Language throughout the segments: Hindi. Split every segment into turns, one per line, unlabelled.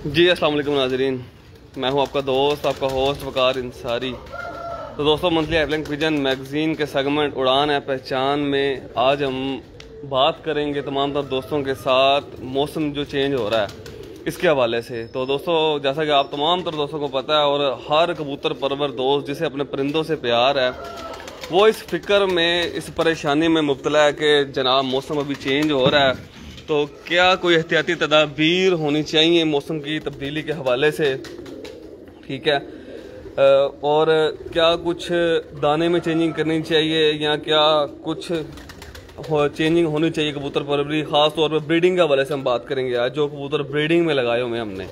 जी अस्सलाम वालेकुम नाज़रीन, मैं हूं आपका दोस्त, आपका होस्ट वकार इंसारी। तो दोस्तों, मंथली एयरलाइन पिजन मैगज़ीन के सेगमेंट उड़ान है पहचान में आज हम बात करेंगे तमाम तर दोस्तों के साथ मौसम जो चेंज हो रहा है इसके हवाले से। तो दोस्तों, जैसा कि आप तमाम तर दोस्तों को पता है और हर कबूतर परवर दोस्त जिसे अपने परिंदों से प्यार है वो इस फिक्र में, इस परेशानी में मुब्तला है कि जनाब मौसम अभी चेंज हो रहा है, तो क्या कोई एहतियाती तदाबीर होनी चाहिए मौसम की तब्दीली के हवाले से, ठीक है। और क्या कुछ दाने में चेंजिंग करनी चाहिए या क्या कुछ चेंजिंग होनी चाहिए कबूतर परवरी, ख़ास तौर पर ब्रीडिंग के हवाले से हम बात करेंगे आज, जो कबूतर ब्रीडिंग में लगाए हुए हमने,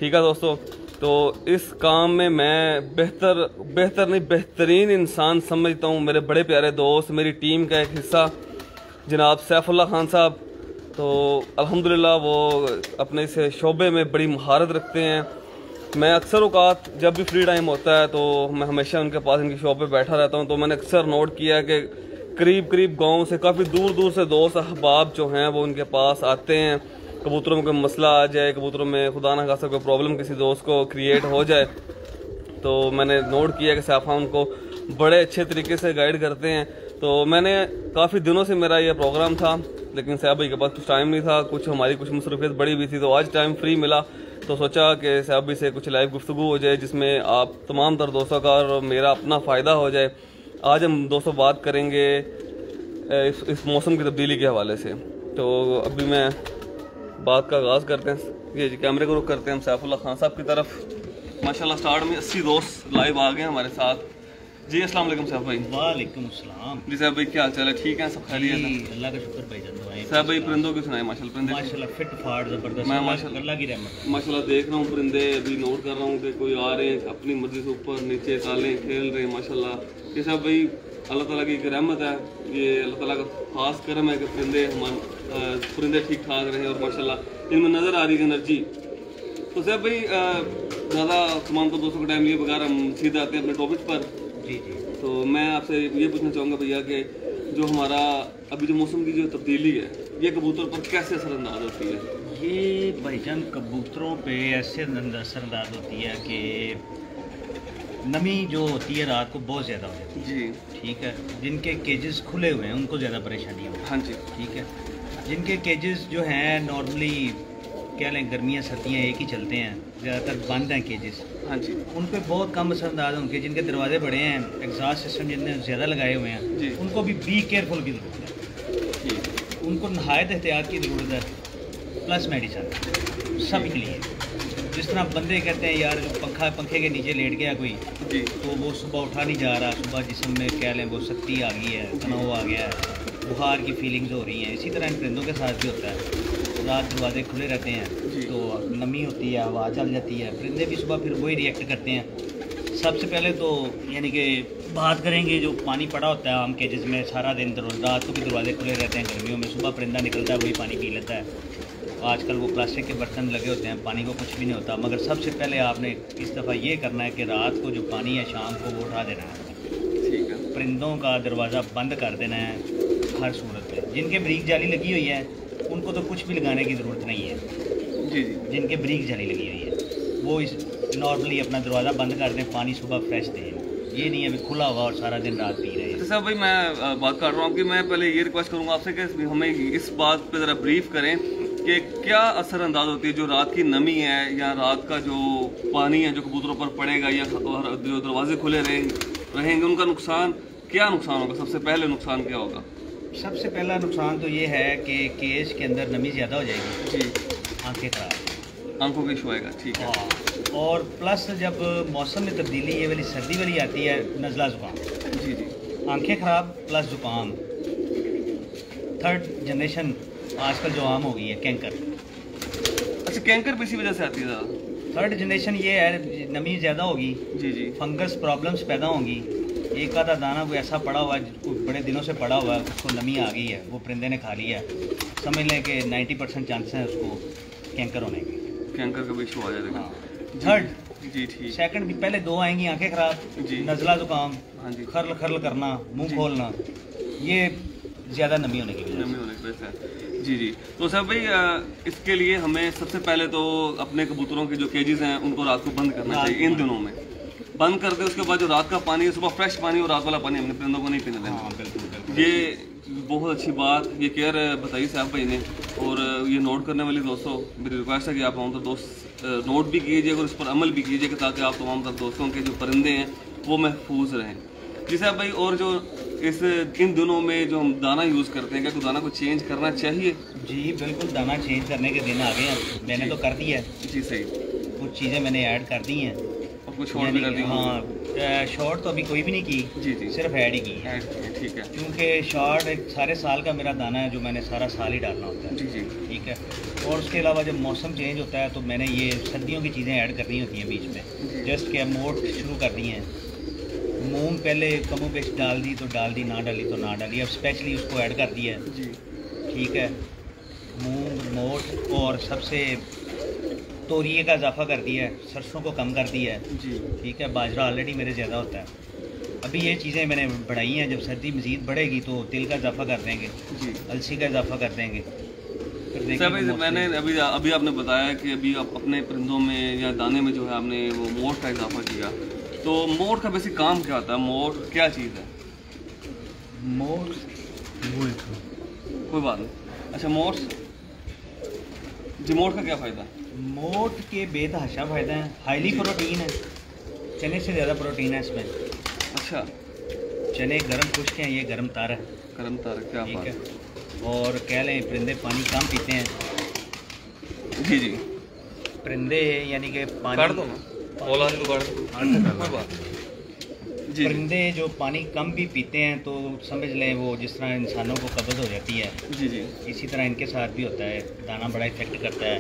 ठीक है दोस्तों। तो इस काम में मैं बेहतर नहीं बेहतरीन इंसान समझता हूँ, मेरे बड़े प्यारे दोस्त, मेरी टीम का एक हिस्सा जनाब सैफुल्लाह खान साहब। तो अल्हम्दुलिल्लाह वो अपने इस शोबे में बड़ी महारत रखते हैं। मैं अक्सर औकात जब भी फ्री टाइम होता है तो मैं हमेशा उनके पास इनकी शॉप पे बैठा रहता हूं। तो मैंने अक्सर नोट किया कि करीब गांव से काफ़ी दूर से दोस्त अहबाब जो हैं वो उनके पास आते हैं। कबूतरों में कोई मसला आ जाए, कबूतरों में खुदा ना खासा कोई प्रॉब्लम किसी दोस्त को क्रिएट हो जाए, तो मैंने नोट किया कि सैफा उनको बड़े अच्छे तरीके से गाइड करते हैं। तो मैंने काफ़ी दिनों से मेरा ये प्रोग्राम था, लेकिन साहब भाई के पास कुछ टाइम नहीं था, हमारी कुछ मसरूफियत बड़ी हुई थी, तो आज टाइम फ्री मिला तो सोचा कि साहब भाई से कुछ लाइव गुफ्तगू हो जाए जिसमें आप तमाम तर दोस्तों का और मेरा अपना फ़ायदा हो जाए। आज हम दोस्तों बात करेंगे इस मौसम की तब्दीली के हवाले से। तो अभी मैं बात का आगाज़ करते हैं, ये कैमरे को रुख करते हैं हम सैफुल्लाह खान साहब की तरफ। माशाल्लाह स्टार्ट में 80 दोस्त लाइव आ गए हमारे साथ। जी अस्सलाम वालेकुम साहब भाई।
वालेकुम अस्सलाम।
जी साहब भाई क्या हाल चाल है, ठीक है, सब खैरियत है?
अल्लाह का शुक्र भाई जान।
साहब भाई परिंदों की सुनाए माशाल्लाह, परिंदे
माशाल्लाह फिट फाट जबरदस्त,
मैं
अल्लाह की रहमत।
माशाल्लाह देख रहा हूँ परिंदे, अभी नोट कर रहा हूँ कि कोई आ रहे हैं अपनी मर्जी से ऊपर नीचे ताले खेल रहे हैं माशाल्लाह। ये साहब भाई अल्लाह ताला की एक रहमत है, ये अल्लाह ताला का खास करम है कि परिंदे ठीक ठाक रहे और माशाल्लाह इनमें नज़र आ रही है एनर्जी। तो साहब भाई ज़्यादा तमाम तो दोस्तों का टाइम लिए बगैर हम सीधे आते हैं अपने टॉपिक पर।
जी जी।
तो मैं आपसे ये पूछना चाहूँगा भैया कि जो हमारा अभी जो मौसम की जो तब्दीली है ये कबूतर पर कैसे असरअंदाज होती है?
ये भाईजान कबूतरों पे ऐसे असरअंदाज होती है कि नमी जो होती है रात को बहुत ज़्यादा हो जाती है। जी ठीक है। जिनके केजेस खुले हुए हैं उनको ज़्यादा परेशानी होती है। हाँ जी ठीक है। जिनके केजेस जो हैं नॉर्मली क्या लें, गर्मियाँ सर्दियाँ एक ही चलते हैं, ज़्यादातर बंद हैं केजेस। हाँ जी। उन पर बहुत कम असरअंदाज होंगे। जिनके दरवाजे बड़े हैं, एग्जॉस्ट सिस्टम जितने ज़्यादा लगाए हुए हैं जी, उनको भी बी केयरफुल की ज़रूरत है। उनको नहायत एहतियात की ज़रूरत है, प्लस मेडिसन सब के लिए। जिस तरह बंदे कहते हैं यार पंखे के नीचे लेट गया कोई जी, तो वो सुबह उठा नहीं जा रहा, सुबह जिस्म में कह लें वो सख्ती आ गई है, तनाव आ गया है, बुखार की फीलिंग्स हो रही हैं। इसी तरह इन परिंदों के साथ भी होता है। रात दरवाजे खुले रहते हैं तो नमी होती है, हवा चल जाती है, परिंदे भी सुबह फिर वही रिएक्ट करते हैं। सबसे पहले तो यानी कि बात करेंगे जो पानी पड़ा होता है आम के, जिसमें सारा दिन रात को भी दरवाजे खुले रहते हैं, गर्मियों में सुबह परिंदा निकलता है वही पानी पी लेता है। आजकल वो प्लास्टिक के बर्तन लगे होते हैं, पानी को कुछ भी नहीं होता। मगर सबसे पहले आपने इस दफ़ा ये करना है कि रात को जो पानी है शाम को वो उठा देना है। ठीक है। परिंदों का दरवाज़ा बंद कर देना है हर सूरत में। जिनके ब्रीक जाली लगी हुई है उनको तो कुछ भी लगाने की ज़रूरत नहीं है जी जी। जिनके ब्रीक जाली लगी हुई है वो इस नॉर्मली अपना दरवाज़ा बंद कर दें, पानी सुबह फ्रेश दें। ये नहीं है अभी खुला हुआ और सारा दिन रात पी रहे हैं।
तो साहब भाई मैं बात कर रहा हूँ कि मैं पहले ये रिक्वेस्ट करूँगा आपसे कि हमें इस बात पे ज़रा ब्रीफ करें कि क्या असरअंदाज होती है जो रात की नमी है या रात का जो पानी है जो कबूतरों पर पड़ेगा या जो दरवाजे खुले रहेंगे उनका क्या नुकसान होगा? सबसे पहले नुकसान क्या होगा?
सबसे पहला नुकसान तो ये है कि केज के अंदर नमी ज़्यादा हो जाएगी जी, आंखें खराब,
आंखों का इशू आएगा। ठीक है।
और प्लस जब मौसम में तब्दीली ये वाली सर्दी वाली आती है, नज़ला ज़ुकाम,
जी जी,
आंखें ख़राब प्लस ज़ुकाम। थर्ड जनरेशन आजकल जो आम हो गई है, कैंकर।
अच्छा, कैंकर भी इसी वजह से आती है ज़्यादा?
थर्ड जनरेशन ये है, नमी ज़्यादा होगी
जी जी,
फंगस प्रॉब्लम्स पैदा होंगी। एक आधा दाना कोई ऐसा पड़ा हुआ है, बड़े दिनों से पड़ा हुआ है, उसको नमी आ गई है, वो परिंदे ने खा लिया है, समझ लें कि 90% चांसेस हैं उसको कैंकर होने के।
कैंकर का भी इशू आ जाएगा।
थर्ड
जी ठीक।
सेकंड भी पहले दो आएंगी, आंखें खराब जी, नज़ला ज़ुकाम,
हाँ जी,
खरल खरल करना, मुंह खोलना, ये ज़्यादा नमी होने की
वजह से। जी जी। तो साहब भाई इसके लिए हमें सबसे पहले तो अपने कबूतरों के जो केजेस हैं उनको रात को बंद करना चाहिए, इन दिनों में बंद कर दे। उसके बाद जो रात का पानी है, सुबह फ्रेश पानी और रात वाला पानी हमने परिंदों को नहीं पीने देना। ये बहुत अच्छी बात, ये केयर बताई साहब भाई ने। और ये नोट करने वाले दोस्तों, मेरी रिक्वेस्ट है कि आप तमाम दोस्त नोट भी कीजिए और इस पर अमल भी कीजिए ताकि आप तमाम दोस्तों के जो परिंदे हैं वो महफूज रहें। जी साहब भाई, और जो इन दिनों में जो हम दाना यूज़ करते हैं, क्या तो दाना को चेंज करना चाहिए?
जी बिल्कुल, दाना चेंज करने के दिन आ गए हैं, मैंने तो कर दिया है।
जी सही,
कुछ चीज़ें मैंने ऐड कर दी हैं
और कुछ शॉर्ट भी कर दी।
हाँ, शॉर्ट तो अभी कोई भी नहीं की जी जी, सिर्फ ऐड ही की है।
ठीक है,
क्योंकि शॉर्ट एक सारे साल का मेरा दाना है जो मैंने सारा साल ही डालना होता है।
जी जी,
ठीक है। और उसके अलावा जब मौसम चेंज होता है तो मैंने ये सर्दियों की चीज़ें ऐड करनी होती हैं बीच में। जस्ट क्या मोट शुरू कर दी हैं, मूंग पहले कमो पेश डाल दी तो डाल दी, ना डाली तो ना डाली, अब स्पेशली उसको ऐड कर दिया है जी। ठीक है, मूंग, मोट और सबसे तोरिए का इजाफा कर दिया है, सरसों को कम कर दिया है जी। ठीक है, बाजरा ऑलरेडी मेरे ज़्यादा होता है। अभी ये चीज़ें मैंने बढ़ाई हैं, जब सर्दी मज़ीद बढ़ेगी तो तिल का इजाफा कर देंगे जी, अलसी का इजाफा कर देंगे।
फिर मैंने अभी आपने बताया कि अभी आप अपने परिंदों में या दाने में जो है आपने वो मोट का इजाफा किया, तो मोट का बेसिक काम क्या होता है? मोट क्या चीज़ है?
मोट
कोई बात नहीं। अच्छा, मोट जी, मोट का क्या फ़ायदा है?
मोट के बेतहाशा फ़ायदा है, हाईली प्रोटीन है, चने से ज़्यादा प्रोटीन है इसमें।
अच्छा,
चने गर्म खुश्क हैं, ये गर्म तार है।
गर्म तार, क्या
ठीक है। और कह लें परिंदे पानी कम पीते हैं
जी जी,
परिंदे यानी कि पानी परिंदे जो पानी कम भी पीते हैं तो समझ लें वो जिस तरह इंसानों को कब्ज़ हो जाती है जी जी, इसी तरह इनके साथ भी होता है। दाना बड़ा इफेक्ट करता है,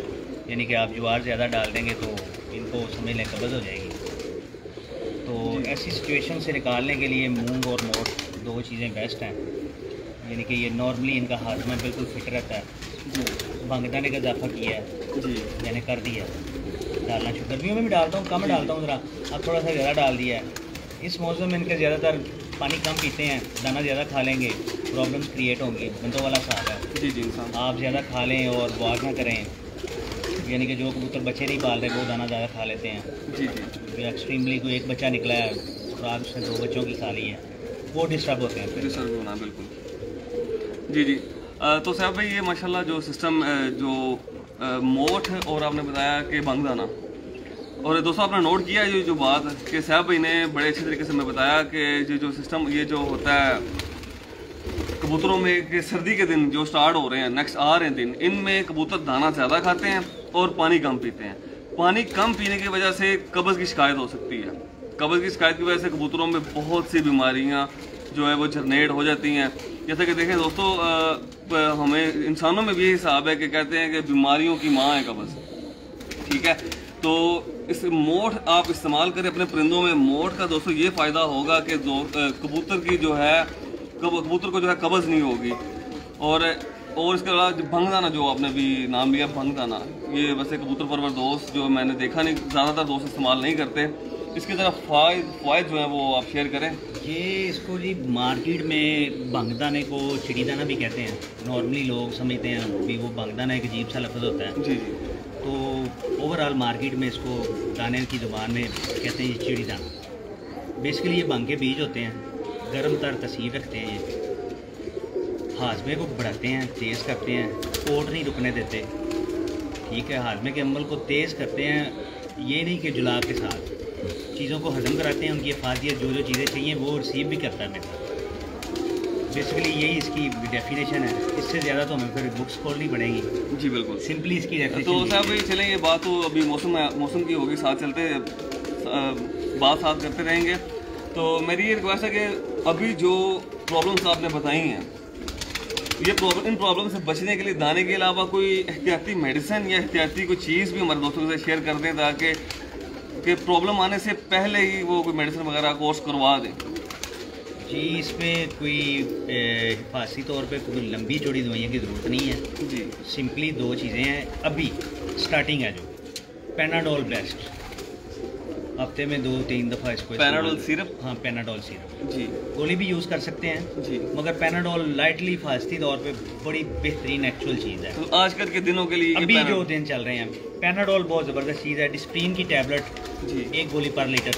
यानी कि आप ज्वार ज़्यादा डाल देंगे तो इनको समझ लें कब्ज़ हो जाएगी। तो ऐसी सिचुएशन से निकालने के लिए मूंग और मोट दो चीज़ें बेस्ट हैं, यानी कि ये नॉर्मली इनका हाजमा बिल्कुल फिट रहता है। भंगदाने का इजाफा किया है जी, मैंने कर दिया, डालना शुरू। गर्मियों में भी डालता हूँ, कम डालता हूँ ज़रा, अब थोड़ा सा ज़्यादा डाल दिया है। इस मौसम में इनके ज़्यादातर पानी कम पीते हैं, दाना ज़्यादा खा लेंगे, प्रॉब्लम्स क्रिएट होंगी, बंदों वाला साहब है जी जी। आप ज़्यादा खा लें और वॉक ना करें, यानी कि जो कबूतर बच्चे नहीं पाल रहे वो दाना ज़्यादा खा लेते हैं जी जी। एक्सट्रीमली कोई एक बच्चा निकला है, खुराक उसने 2 बच्चों की खा ली है, वो डिस्टर्ब होते हैं,
डिस्टर्ब होना बिल्कुल जी जी। तो साहब भाई, ये माशाल्लाह जो सिस्टम जो मोट और आपने बताया कि भंगदाना, और दोस्तों आपने नोट किया जो बात कि साहब भाई ने बड़े अच्छे तरीके से मैं बताया कि जो सिस्टम ये जो होता है कबूतरों में कि सर्दी के दिन जो स्टार्ट हो रहे हैं, नेक्स्ट आ रहे हैं दिन, इनमें कबूतर दाना ज़्यादा खाते हैं और पानी कम पीते हैं। पानी कम पीने की वजह से कब्ज़ की शिकायत हो सकती है। कब्ज़ की शिकायत की वजह से कबूतरों में बहुत सी बीमारियाँ जो है वो जनरेट हो जाती हैं। जैसे कि देखें दोस्तों, हमें इंसानों में भी यही हिसाब है कि कहते हैं कि बीमारियों की माँ है कब्ज़, ठीक है। तो इस मोठ आप इस्तेमाल करें अपने परिंदों में। मोठ का दोस्तों ये फ़ायदा होगा कि कबूतर की जो है कबूतर को जो है कब्ज़ नहीं होगी। और इसके अलावा भंगदाना जो आपने भी नाम लिया, भंगदाना, ये वैसे कबूतर परवर दोस्त जो मैंने देखा नहीं, ज़्यादातर दोस्त इस्तेमाल नहीं करते। इसकी तरफ फ़ायदे जो हैं वो आप शेयर करें।
ये इसको जी मार्केट में भंगदाने को चिड़ीदाना भी कहते हैं, नॉर्मली लोग समझते हैं भी वो भंगदाना एक अजीब सा लफ्ज़ होता है जी जी। तो ओवरऑल मार्केट में इसको दाने की ज़ुबान में कहते हैं ये चिड़ीदाना। बेसिकली ये भंग के बीज होते हैं, गर्म तर तसीर रखते हैं, हाजमे को बढ़ाते हैं, तेज़ करते हैं, पोट नहीं रुकने देते, ठीक है, हाजमे के अमल को तेज़ करते हैं। ये नहीं कि जुलाब के साथ चीज़ों को हजम कराते हैं, उनकी अफादियत जो चीज़ें चाहिए वो रिसीव भी करता है मेरा। बेसिकली यही इसकी डेफिनेशन है। इससे ज़्यादा तो हमें फिर बुक्स खोलनी पड़ेगी।
जी बिल्कुल,
सिंपली इसकी डेफिनेशन।
तो साहब भाई चलें, ये बात तो अभी मौसम की होगी, साथ चलते बात साथ करते रहेंगे। तो मेरी ये रिक्वेस्ट है कि अभी जो प्रॉब्लम्स आपने बताई हैं, इन प्रॉब्लम से बचने के लिए दाने के अलावा कोई एहतियाती मेडिसिन या एहतियाती कोई चीज़ भी हमारे दोस्तों के साथ शेयर कर दें, ताकि कि प्रॉब्लम आने से पहले ही वो कोई मेडिसिन वगैरह कोर्स करवा दें।
जी, इसमें कोई हिफाजती तौर पे कोई लंबी चौड़ी दवाइयों की ज़रूरत नहीं है जी। सिंपली 2 चीज़ें हैं अभी स्टार्टिंग है, जो पैनाडोल बेस्ट, हफ्ते में 2-3 दफ़ा इसको।
Panadol syrup?
हाँ, पैनाडोल सिरप
जी।
गोली भी यूज़ कर सकते हैं जी, मगर पैनाडोल लाइटली हिफाजती तौर पे बड़ी बेहतरीन एक्चुअल चीज़ है।
तो आजकल के दिनों के लिए
अभी जो दिन चल रहे हैं, पैनाडोल बहुत ज़बरदस्त चीज़ है। डिस्प्रीन की टैबलेट जी, 1 गोली पर लीटर।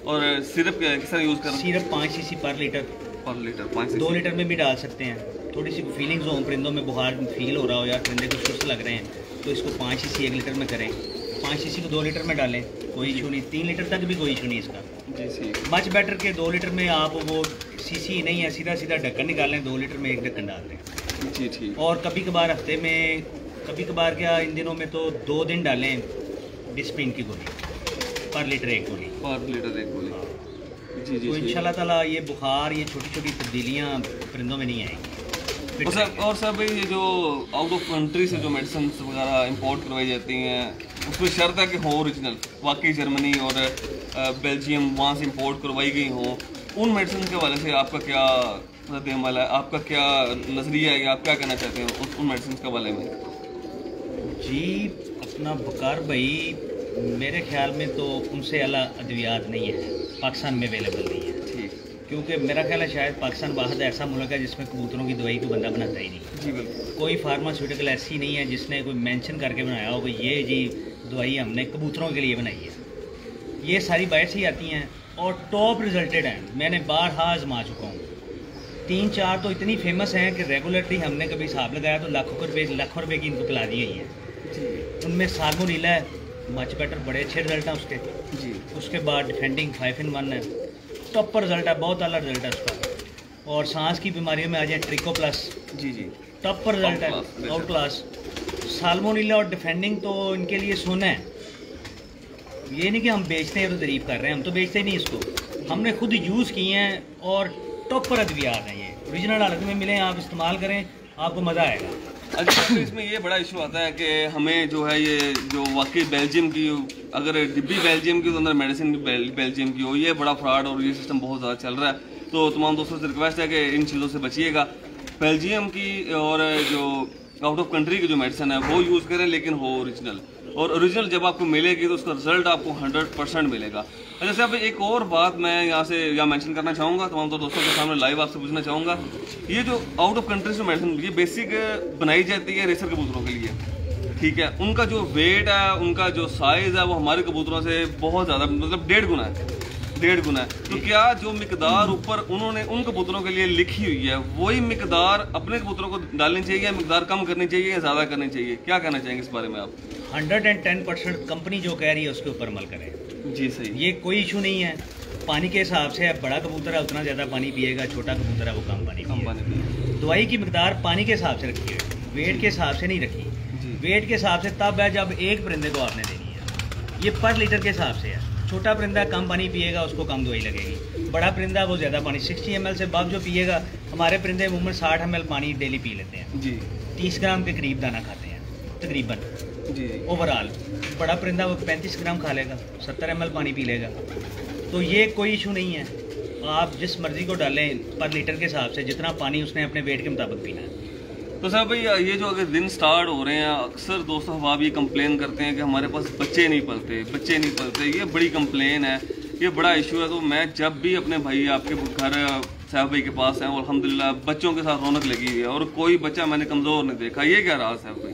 और सिरप किस तरह यूज़ करना?
सिरप 5 cc पर लीटर।
5 cc
2 लीटर में भी डाल सकते हैं। थोड़ी सी फीलिंग्स हो, परिंदों में बुखार फील हो रहा हो, या परिंदे को सुस्त लग रहे हैं, तो इसको 5 cc 1 लीटर में करें। 5 cc को 2 लीटर में डालें, कोई इशू नहीं। 3 लीटर तक भी कोई इशू नहीं इसका जी। मच बेटर के 2 लीटर में आप वो सीसी नहीं है, सीधा सीधा ढक्कन निकालें, 2 लीटर में 1 ढक्कन डाल दें
जी ठीक। और
कभी कभार हफ्ते में, कभी कभार क्या इन दिनों में तो 2 दिन डालें डिस्प्रीन की गोली, पर लीटर 1 गोली। जी जी। तो इंशाल्लाह ताला ये बुखार, ये छोटी छोटी तब्दीलियाँ परिंदों में नहीं आएंगी।
और सब भाई ये जो आउट ऑफ कंट्री से जो मेडिसिन वगैरह इंपोर्ट करवाई जाती हैं, उसमें शर्त है कि हो ओरिजिनल, वाकई जर्मनी और बेल्जियम वहाँ से इंपोर्ट करवाई गई हों। उन मेडिसिन के हवाले से आपका क्या रद्द-ए-अमल है, आपका क्या नज़रिया है, या आप क्या कहना चाहते हैं उन मेडिसिन के हवाले में?
जी, अपना बकार भाई, मेरे ख्याल में तो उनसे अला अद्वियात नहीं है, पाकिस्तान में अवेलेबल नहीं है ठीक। क्योंकि मेरा ख्याल है शायद पाकिस्तान वाहिद ऐसा मुल्क है जिसमें कबूतरों की दवाई को बंदा बनाता ही नहीं जी। बिल्कुल, कोई फार्मास्यूटिकल ऐसी नहीं है जिसने कोई मेंशन करके बनाया हो कि ये जी दवाई हमने कबूतरों के लिए बनाई है। ये सारी बाहर से ही आती हैं और टॉप रिजल्टेड हैं। मैंने बारहा आजमा चुका हूँ। 3-4 तो इतनी फेमस हैं कि रेगुलरली हमने कभी हिसाब लगाया तो लाखों रुपये की इनको पिला दी गई है। उनमें साल्मोनेला है, मच बेटर, बड़े अच्छे रिजल्ट हैं उसके जी। उसके बाद डिफेंडिंग 5-in-1 है, टॉप पर रिजल्ट है, बहुत अला रिजल्ट है उसका। और सांस की बीमारियों में आ जाए ट्रिको प्लस जी जी, टॉप पर रिजल्ट है, आउट क्लास। साल्मोनेला और डिफेंडिंग तो इनके लिए सोना है। ये नहीं कि हम बेचते हैं तो तारीफ कर रहे हैं, हम तो बेचते ही नहीं इसको, हमने खुद यूज़ किए हैं और टॉप पर अद्वियात हैं। ये ओरिजिनल हालत में मिले, आप इस्तेमाल करें, आपको मज़ा आएगा।
अच्छा, तो इसमें ये बड़ा इशू आता है कि हमें जो है ये जो वाकई बेल्जियम की, अगर डिब्बी बेल्जियम की तो अंदर मेडिसिन बेल्जियम की हो, ये बड़ा फ्रॉड और ये सिस्टम बहुत ज़्यादा चल रहा है। तो तमाम दोस्तों से रिक्वेस्ट है कि इन चीज़ों से बचिएगा। बेल्जियम की और जो आउट ऑफ कंट्री की जो मेडिसिन है वो यूज़ करें, लेकिन हो ओरिजिनल। और ओरिजिनल जब आपको मिलेगी तो उसका रिजल्ट आपको 100% मिलेगा। अच्छा साहब, एक और बात मैं यहाँ मेंशन करना चाहूँगा, तमाम तो दोस्तों के सामने लाइव आपसे पूछना चाहूँगा। ये जो आउट ऑफ कंट्री से मेडिसिन, ये बेसिक बनाई जाती है रेसर कबूतरों के लिए, ठीक है। उनका जो वेट है, उनका जो साइज़ है, वो हमारे कबूतरों से बहुत ज़्यादा, मतलब 1.5 गुना है। तो क्या जो मिकदार ऊपर उन्होंने उन कबूतरों के लिए लिखी हुई है, वही मिकदार अपने कबूतरों को डालनी चाहिए, या मिकदार कम करनी चाहिए, या ज़्यादा करनी चाहिए? क्या कहना चाहेंगे इस बारे में आप?
110% कंपनी जो कह रही है उसके ऊपर अमल करें जी। सही, ये कोई इशू नहीं है। पानी के हिसाब से बड़ा कबूतर है उतना ज़्यादा पानी पिएगा, छोटा कबूतर है वो कम पानी पिएगा। दवाई की मिकदार पानी के हिसाब से रखी है, वेट के हिसाब से नहीं रखी। वेट के हिसाब से तब है जब एक परिंदे को आपने देनी है। ये पर लीटर के हिसाब से है। छोटा परिंदा कम पानी पिएगा, उसको कम दवाई लगेगी। बड़ा परिंदा वो ज़्यादा पानी, 60 ml से बाग जो पिएगा, हमारे परिंदे अमूमन 60 ml पानी डेली पी लेते हैं जी। 30 ग्राम के करीब दाना खाते हैं तकरीबन जी ओवरऑल। बड़ा परिंदा वो 35 ग्राम खा लेगा, 70 ml पानी पी लेगा। तो ये कोई इशू नहीं है, आप जिस मर्ज़ी को डालें पर लीटर के हिसाब से, जितना पानी उसने अपने वेट के मुताबिक पीना है।
तो साहब भाई, ये जो अगर दिन स्टार्ट हो रहे हैं, अक्सर दोस्तों अहबाब ये कंप्लेन करते हैं कि हमारे पास बच्चे नहीं पलते। ये बड़ी कंप्लेन है, ये बड़ा इशू है। तो मैं जब भी अपने भाई आपके घर साहब भाई के पास हैं, अल्हम्दुलिल्लाह बच्चों के साथ रौनक लगी हुई है, और कोई बच्चा मैंने कमज़ोर नहीं देखा। ये क्या राज है भाई?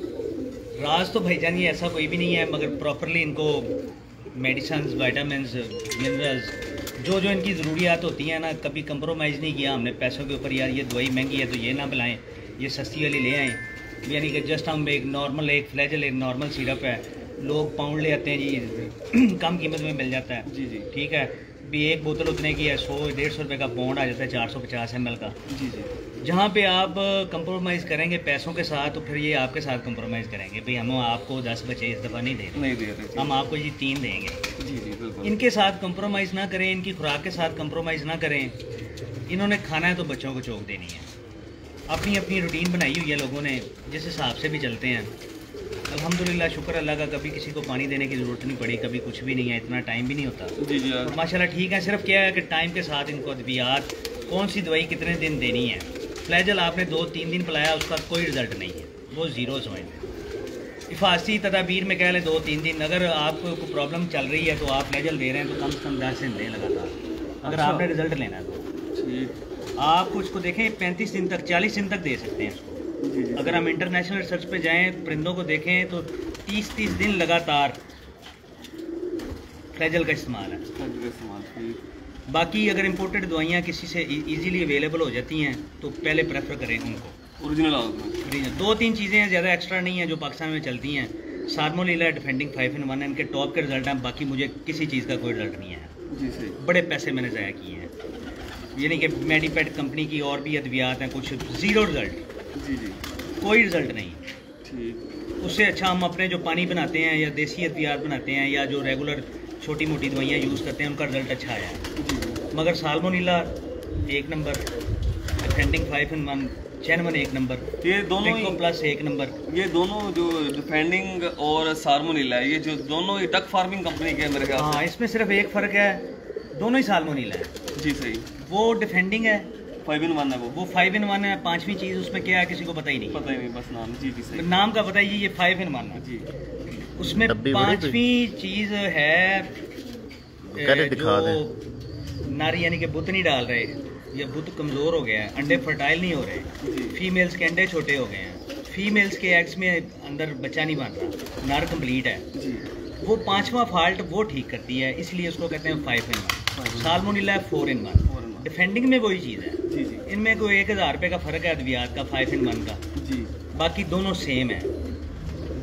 राज तो भाईजान ये ऐसा कोई भी नहीं है, मगर प्रॉपरली इनको मेडिसिन, विटामिन्स, मिनरल्स जो जो इनकी ज़रूरियात होती हैं ना, कभी कंप्रोमाइज़ नहीं किया हमने पैसों के ऊपर, यार ये दवाई महंगी है तो ये ना पिलाएं, ये सस्ती वाली ले आएँ। यानी कि जस्ट हम एक नॉर्मल, एक फ्लैजल, एक नॉर्मल सिरप है, लोग पाउंड ले आते हैं जी, कम कीमत में मिल जाता है।
जी जी
ठीक है, भी एक बोतल उतने की है, 100-150 रुपये का पाउंड आ जाता है 450 ml का।
जी जी।
जहाँ पे आप कंप्रोमाइज़ करेंगे पैसों के साथ, तो फिर ये आपके साथ कंप्रोमाइज़ करेंगे, भाई हम आपको 10 बच्चे इस दफ़ा नहीं दे रहे, हम आपको ये 3 देंगे।
जी जी बिल्कुल।
इनके साथ कंप्रोमाइज़ ना करें, इनकी खुराक के साथ कंप्रोमाइज़ ना करें। इन्होंने खाना है तो बच्चों को चौक देनी है। अपनी अपनी रूटीन बनाई हुई है लोगों ने, जिस हिसाब से भी चलते हैं। अल्हम्दुलिल्लाह, शुक्र अल्लाह का, कभी किसी को पानी देने की ज़रूरत नहीं पड़ी, कभी कुछ भी नहीं है, इतना टाइम भी नहीं होता।
जी जी
तो माशाल्लाह ठीक है। सिर्फ क्या है कि टाइम के साथ इनको अद्वियात, कौन सी दवाई कितने दिन देनी है। फ्लैजल आपने 2-3 दिन पिलाया, उसका कोई रिज़ल्ट नहीं है, वो ज़ीरो समझ लें। हिफाजती तदाबीर में कह लें 2-3 दिन। अगर आपको कोई प्रॉब्लम चल रही है तो आप फ्लैजल दे रहे हैं तो कम से कम 10 दिन दें लगातार, अगर आपने रिज़ल्ट लेना है तो। आप उसको देखें 35 दिन तक, 40 दिन तक दे सकते हैं इसको। अगर हम इंटरनेशनल रिसर्च पे जाएं, परिंदों को देखें तो 30-30 दिन लगातार फ्लैजल का इस्तेमाल है। बाकी अगर इम्पोर्टेड दवाइयाँ किसी से इजीली अवेलेबल हो जाती हैं तो पहले प्रेफर करें उनको, ओरिजिनल। 2-3 चीज़ें हैं, ज़्यादा एक्स्ट्रा नहीं है जो पाकिस्तान में चलती हैं। सार्मोनीला, डिफेंडिंग 5-in-1, इनके टॉप के रिजल्ट हैं। बाकी मुझे किसी चीज़ का कोई रिजल्ट नहीं है जी। सही, बड़े पैसे मैंने ज़ाया किए हैं। यानी कि मेडिपेट कंपनी की और भी अद्वियात हैं, कुछ ज़ीरो रिज़ल्ट। जी जी, कोई रिज़ल्ट नहीं। ठीक, उससे अच्छा हम अपने जो पानी बनाते हैं या देसी अद्वियात बनाते हैं या जो रेगुलर छोटी मोटी दवाइयाँ यूज़ करते हैं, उनका रिज़ल्ट अच्छा आया है। मगर साल्मोनीला 1 नंबर, डिफेंडिंग 5-in-1 चैनवन 1 नंबर,
ये दोनों
प्लस 1 नंबर।
ये दोनों जो डिफेंडिंग और साल्मोनीला है, ये जो दोनों ही डक फार्मिंग कंपनी के मेरे ख्याल।
हाँ, इसमें सिर्फ एक फ़र्क है, दोनों ही साल्मोनीला है।
जी सही।
वो डिफेंडिंग है,
5-in-1 है वो
5-in-1 है। 5वीं चीज़ उसमें क्या है किसी को पता ही नहीं,
बस नाम। जी जी सही,
नाम का पता ही, ये 5-in-1 है जी। उसमें 5वीं चीज़ है जो नारी यानी कि बुत नहीं डाल रहे, या बुत कमज़ोर हो गया है, अंडे फर्टाइल नहीं हो रहे, फीमेल्स के अंडे छोटे हो गए हैं, फीमेल्स के एग्स में अंदर बच्चा नहीं बन रहा, नर कंप्लीट है जी। वो 5वां फॉल्ट वो ठीक करती है, इसलिए उसको कहते हैं 5-in-1। साल्मोनीला 4-in-1। डिफेंडिंग में वही चीज़ है जी जी। इनमें कोई 1000 रुपये का फ़र्क है अद्वियात का 5-in-1 का जी। बाकी दोनों सेम है।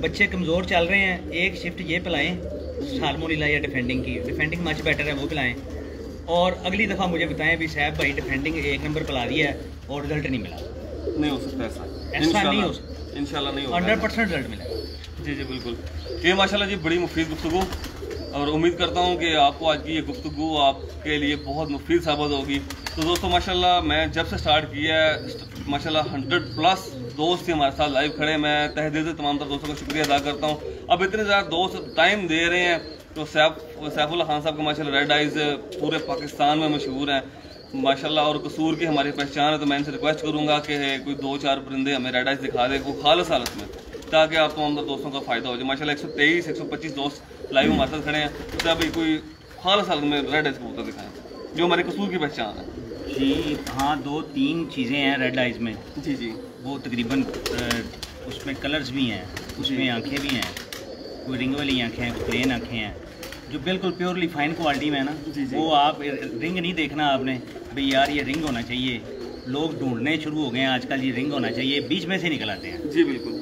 बच्चे कमज़ोर चल रहे हैं, एक शिफ्ट ये पिलाएं साल्मोनीला या डिफेंडिंग की, डिफेंडिंग मच बेटर है, वो पिलाएं। और अगली दफ़ा मुझे बताएं भी साहब भाई डिफेंडिंग 1 नंबर पिला दिया है और रिजल्ट नहीं मिला।
नहीं हो सकता ऐसा
नहीं हो सकता,
इंशाल्लाह नहीं होगा,
100% रिजल्ट मिलेगा।
जी जी बिल्कुल। ये माशाल्लाह जी बड़ी मुफीद गुफ्तगू, और उम्मीद करता हूँ कि आपको आज की ये गुफ्तगू आपके लिए बहुत मुफीद साबित होगी। तो दोस्तों माशाल्लाह मैं जब से स्टार्ट किया है माशाल्लाह 100+ दोस्त ही हमारे साथ लाइव खड़े। मैं तहे दिल से तमाम तर दोस्तों का शुक्रिया अदा करता हूँ। अब इतने ज़्यादा दोस्त टाइम दे रहे हैं, तो सैफुल्लाह खान साहब का माशाल्लाह रेड आइज़ पूरे पाकिस्तान में मशहूर हैं माशाल्लाह, और कसूर की हमारी पहचान है। तो मैं इनसे रिक्वेस्ट करूँगा कि कोई 2-4 परिंदे हमें रेड आइज़ दिखा दे, वो खालिस हालत में, ताकि आप तमाम दोस्तों का फ़ायदा हो जाए। माशाल्लाह 123-125 दोस्त लाइव हमारे साथ खड़े हैं, तो अभी कोई खालिस हालत में रेड आइज़ कबूतर दिखाएँ जो हमारे कसूर की पहचान है
जी। हाँ, 2-3 चीज़ें हैं रेड आइज़ में
जी जी।
वो तकरीबन उसमें कलर्स भी हैं, उसमें आँखें भी हैं, कोई रिंग वाली आँखें हैं, कोई प्लेन आँखें हैं, जो बिल्कुल प्योरली फाइन क्वालिटी में है ना जी जी। वो आप रिंग नहीं देखना आपने भाई यार ये रिंग होना चाहिए, लोग ढूंढने शुरू हो गए हैं आजकल, ये रिंग होना चाहिए, बीच में से निकल आते हैं
जी बिल्कुल।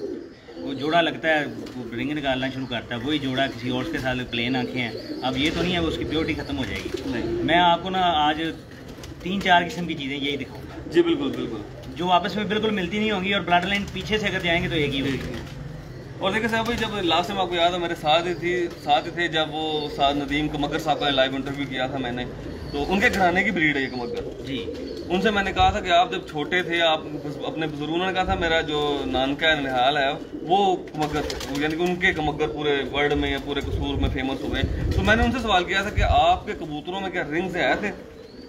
वो जोड़ा लगता है, वो रिंग निकालना शुरू करता है, वही जोड़ा किसी और के साथ प्लेन आँखें हैं। अब ये तो नहीं है वो उसकी प्योरिटी ख़त्म हो जाएगी। नहीं, मैं आपको ना आज 3-4 किस्म की चीज़ें यही दिखाऊंगा
जी बिल्कुल बिल्कुल, जो
आपस में बिल्कुल मिलती नहीं होंगी, और ब्लड लाइन पीछे से अगर जाएंगे तो एक ही होगी।
और देखिए साहब भाई, जब लास्ट टाइम आपको याद है मेरे साथ ही थे जब वो साद नदीम कमगर साहब का लाइव इंटरव्यू किया था मैंने, तो उनके घराने की ब्रीड है ये कमगर जी। उनसे मैंने कहा था कि आप जब छोटे थे, आप अपने बुजुर्गों ने कहा था मेरा जो नानका है निहाल है वो कमगर, यानी कि उनके कमगर पूरे वर्ल्ड में या पूरे कसूर में फेमस हुए। तो मैंने उनसे सवाल किया था कि आपके कबूतरों में क्या रिंग्स आए थे?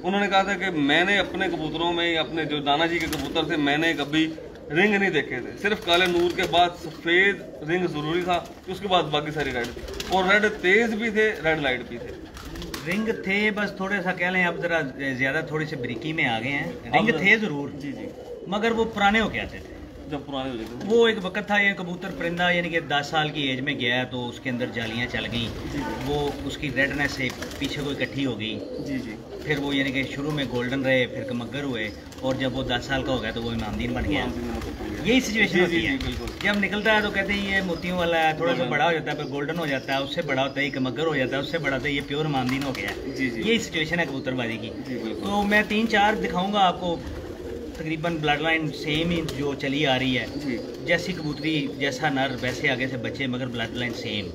उन्होंने कहा था कि मैंने अपने कबूतरों में, अपने जो नाना जी के कबूतर थे, मैंने कभी रिंग नहीं देखे थे। सिर्फ काले नूर के बाद सफ़ेद रिंग ज़रूरी था, उसके बाद बाकी सारी रेड थी, और रेड तेज़ भी थे, रेड लाइट भी थे। रिंग थे बस थोड़े सा कह लें, अब ज़रा ज़्यादा थोड़ी सी ब्रिकी में आ गए हैं। रिंग थे ज़रूर जी जी, मगर वो पुराने हो के आते थे। जब पुराने हो जाते?
वो एक वक्त था, ये कबूतर परिंदा यानी कि 10 साल की एज में गया तो उसके अंदर जालियाँ चल गई, वो उसकी रेडनेस से पीछे कोई इकट्ठी हो गई
जी जी।
फिर वो यानी कि शुरू में गोल्डन रहे, फिर कमगर हुए, और जब वो 10 साल का हो गया तो वो इमामदीन बन गया। यही सिचुएशन होती है। जब निकलता है तो कहते हैं ये मोतियों वाला है, थोड़ा सा बड़ा हो जाता है, फिर गोल्डन हो जाता है, उससे बड़ा होता है ये कमगर हो जाता है, उससे बड़ा होता है ये प्योर इमामदीन हो गया। यही सिचुएशन है कबूतरबाजी की। तो मैं 3-4 दिखाऊंगा आपको, तकरीबन ब्लड लाइन सेम ही जो चली आ रही है, जैसी कबूतरी जैसा नर वैसे आगे से बच्चे, मगर ब्लड लाइन सेम,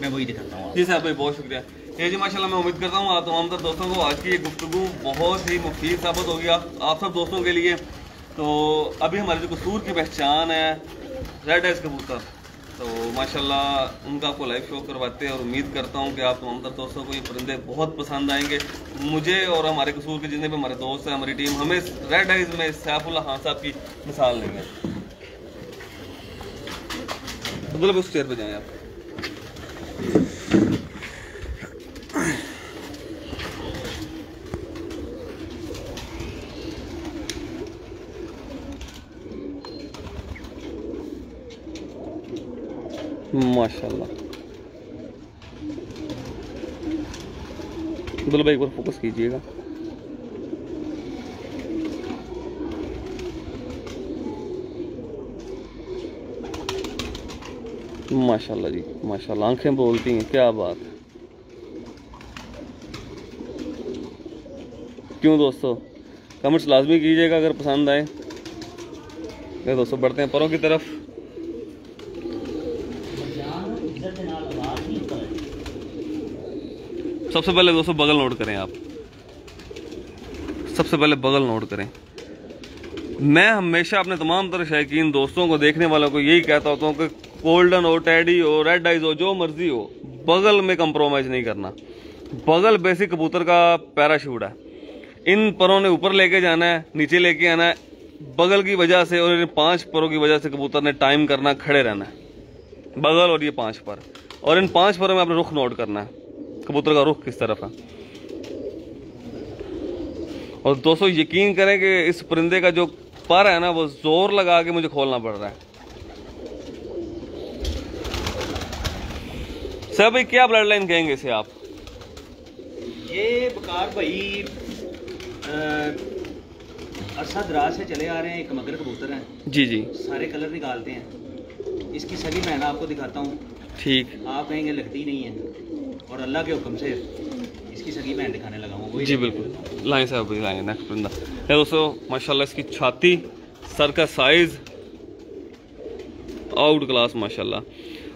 मैं वही दिखाता हूँ।
जी साहब भाई, बहुत शुक्रिया। ये जी माशाल्लाह, मैं उम्मीद करता हूँ आप तमाम तर दोस्तों को आज की ये गुफ्तगू बहुत ही मुफीद साबित होगी आप सब दोस्तों के लिए। तो अभी हमारे जो कसूर की पहचान है रेड आइज कबूतर, तो माशाल्लाह उनका आपको लाइव शो करवाते हैं, और उम्मीद करता हूँ कि आप तमाम तर दोस्तों को ये परिंदे बहुत पसंद आएंगे। मुझे और हमारे कसूर के जितने भी हमारे दोस्त हैं, हमारी टीम, हमें रेड आइज में सैफुल्लाह खान साहब की मिसाल नहीं है। अब्दुल्ला उस चेयर पर जाएँ आप। माशाल्लाह अब्दुल्ला भाई एक बार फोकस कीजिएगा। माशाल्लाह जी माशाल्लाह, आंखें बोलती हैं, क्या बात है। क्यों दोस्तों, कमेंट्स लाजमी कीजिएगा अगर पसंद आए। ये दोस्तों बढ़ते हैं परों की तरफ। सबसे पहले दोस्तों बगल नोट करें आप, सबसे पहले बगल नोट करें। मैं हमेशा अपने तमाम तरह शौकीन दोस्तों को, देखने वालों को यही कहता होता हूँ कि गोल्डन हो, टेडी हो, रेड आइज हो, जो मर्जी हो, बगल में कंप्रोमाइज़ नहीं करना। बगल बेसिक कबूतर का पैराशूट है। इन परों ने ऊपर लेके जाना है, नीचे लेके आना है। बगल की वजह से और इन 5 परों की वजह से कबूतर ने टाइम करना, खड़े रहना है। बगल और ये 5 पर, और इन 5 परों में अपने रुख नोट करना है, कबूतर का रुख किस तरफ है। और दोस्तों यकीन करें कि इस परिंदे का जो पर है ना, वो जोर लगा के मुझे खोलना पड़ रहा है। सर भाई क्या ब्लड लाइन कहेंगे इसे आप?
ये बकार भाई अरसा दराज से चले आ रहे हैं, एक मगर कबूतर हैं।
जी जी।
सारे कलर निकालते हैं। इसकी सगी बहन आपको दिखाता हूँ।
ठीक।
आप कहेंगे लगती नहीं है, और अल्लाह के हुक्म से इसकी सगी बहन दिखाने लगा हूँ।
जी बिल्कुल, लाइन साहब लाइन नेक्स्ट परिंदा है दोस्तों। माशाल्लाह इसकी छाती, सर का साइज आउट क्लास माशाल्लाह।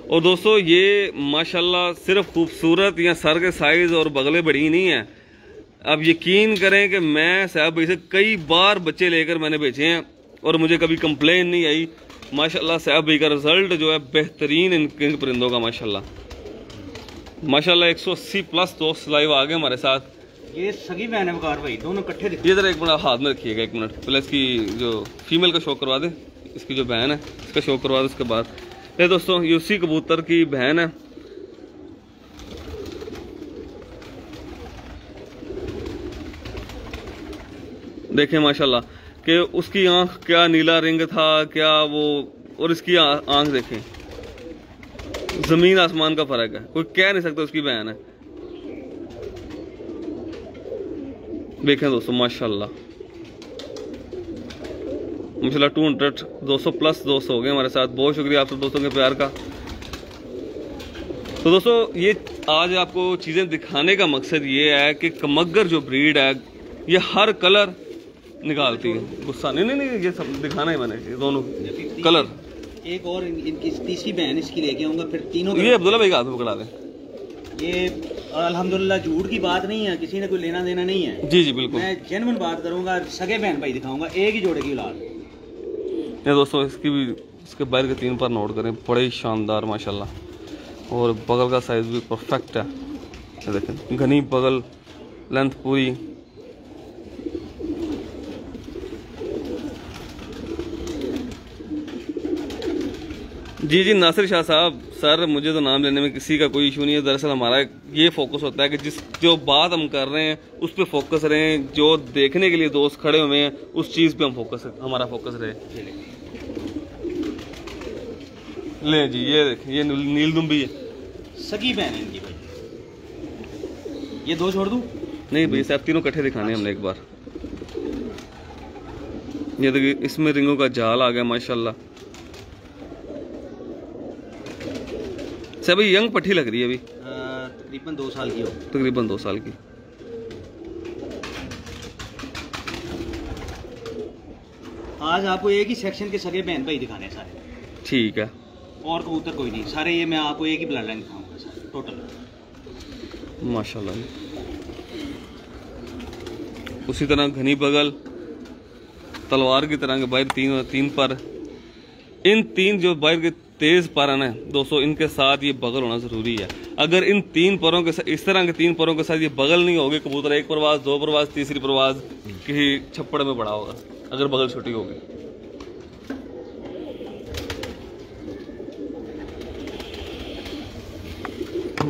और दोस्तों ये माशाल्लाह सिर्फ खूबसूरत या सर के साइज और बगले बड़ी नहीं है। अब यकीन करें कि मैं साहब भाई से कई बार बच्चे लेकर मैंने बेचे हैं और मुझे कभी कंप्लेन नहीं आई। माशाल्लाह साहब भाई का रिजल्ट जो है बेहतरीन इन परिंदों का माशाल्लाह। माशाल्लाह 180 प्लस दोस्त लाइव आ गए हमारे साथ।
ये सगी बहन है बकार भाई, दोनों इकट्ठे दिखते।
ये जरा एक मिनट हाथ में रखिएगा, एक मिनट पहले इसकी जो फीमेल का शो करवा दे, इसकी जो बहन है इसका शो करवा दे। उसके बाद ये दोस्तों ये उसी कबूतर की बहन है। देखें माशाल्लाह कि उसकी आंख क्या नीला रिंग था, क्या वो, और इसकी आंख देखें, जमीन आसमान का फर्क है। कोई कह नहीं सकता उसकी बहन है। देखें दोस्तों माशाल्लाह माशाल्लाह 200 प्लस दोस्त हो गए हमारे साथ। बहुत शुक्रिया आप सब दोस्तों के प्यार का। तो दोस्तों ये आज आपको चीज़ें दिखाने का मकसद ये है कि कमगर जो ब्रीड है ये हर कलर निकालती है। गुस्सा नहीं, ये सब दिखाना है मैंने, ये दोनों कलर।
एक और इनकी तीसरी बहन इसकी लेके आऊंगा, फिर तीनों।
ये अब्दुल्ला भाई का हाथ पकड़ा दें।
ये अल्हम्दुलिल्लाह झूठ की बात नहीं है, किसी ने कोई लेना देना नहीं है।
जी जी बिल्कुल,
मैं जेन्युइन बात करूंगा। सगे बहन भाई दिखाऊंगा, एक ही जोड़े की औलाद।
ये दोस्तों इसकी भी, इसके बाहर के 3 पर नोट करें, बड़े ही शानदार माशाल्लाह। और बगल का साइज भी परफेक्ट है। ये देखें घनी बगल, लेंथ पूरी। जी जी नासिर शाह साहब सर मुझे तो नाम लेने में किसी का कोई इशू नहीं है। दरअसल हमारा ये फोकस होता है कि जो बात हम कर रहे हैं उस पर फोकस रहें, जो देखने के लिए दोस्त खड़े हुए हैं उस चीज़ पे हमारा फोकस रहे। ले जी ये देख, ये नीलदुम्बी है,
सगी बहन है इनकी भाई। ये दो छोड़ दूं?
नहीं भाई साहब, तीनों इकट्ठे दिखाने हमने एक बार। ये देखिए इसमें रिंगों का जाल आ गया माशाल्लाह। भाई यंग पट्टी लग रही है अभी,
तकरीबन 2 साल की हो।
तकरीबन 2 साल की।
आज आपको एक ही सेक्शन के सगे बहन भाई दिखाने सारे।
ठीक है,
और कबूतर कोई नहीं, सारे ये मैं आपको एक ही ब्लड लाइन दिखाऊंगा सारे टोटल
माशाल्लाह। उसी तरह घनी बगल तलवार की तरह के बाहर तीन पर, इन 3 जो बाहर के तेज पर है ना दोस्तों, इनके साथ ये बगल होना जरूरी है। अगर इन 3 परों के साथ, इस तरह के 3 परों के साथ ये बगल नहीं होगी, कबूतर 1 परवाज 2 परवाज तीसरी परवाज किसी छप्पड़ में पड़ा होगा अगर बगल छोटी होगी।